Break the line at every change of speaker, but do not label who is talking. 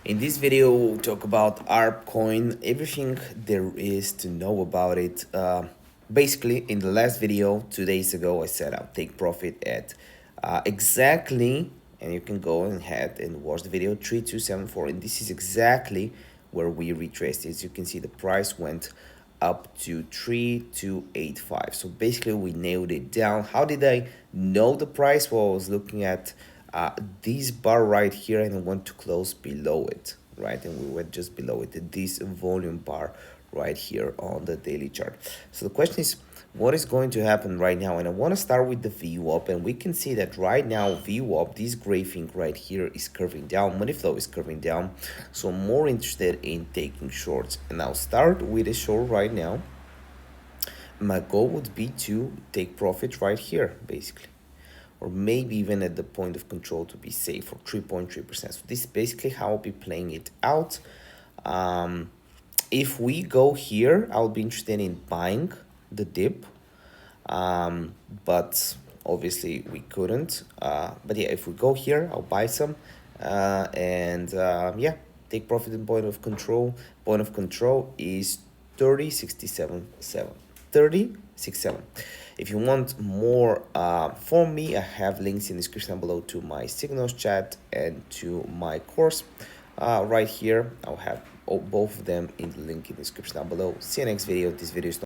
In this video, we'll talk about ARB coin, everything there is to know about it. Basically, in the last video, 2 days ago, I said I'll take profit at exactly, and you can go ahead and watch the video, 3274, and this is exactly where we retraced. As you can see, the price went up to 3285. So basically, we nailed it down. How did I know the price? Well, I was looking at this bar right here, and I want to close below it, right? And we went just below it, this volume bar right here on the daily chart. So the question is, what is going to happen right now? And I want to start with the VWAP, and we can see that right now VWAP, this gray thing right here, is curving down. Money flow is curving down, so I'm more interested in taking shorts, and I'll start with a short right now. My goal would be to take profit right here, basically, or maybe even at the point of control to be safe for 3.3%. So this is basically how I'll be playing it out. If we go here, I'll be interested in buying the dip, but obviously we couldn't. But yeah, if we go here, I'll buy some, yeah, take profit in point of control. Point of control is 30.67.7. 30.67. If you want more from me, I have links in the description below to my signals chat and to my course right here. I'll have both of them in the link in the description down below. See you next video. This video is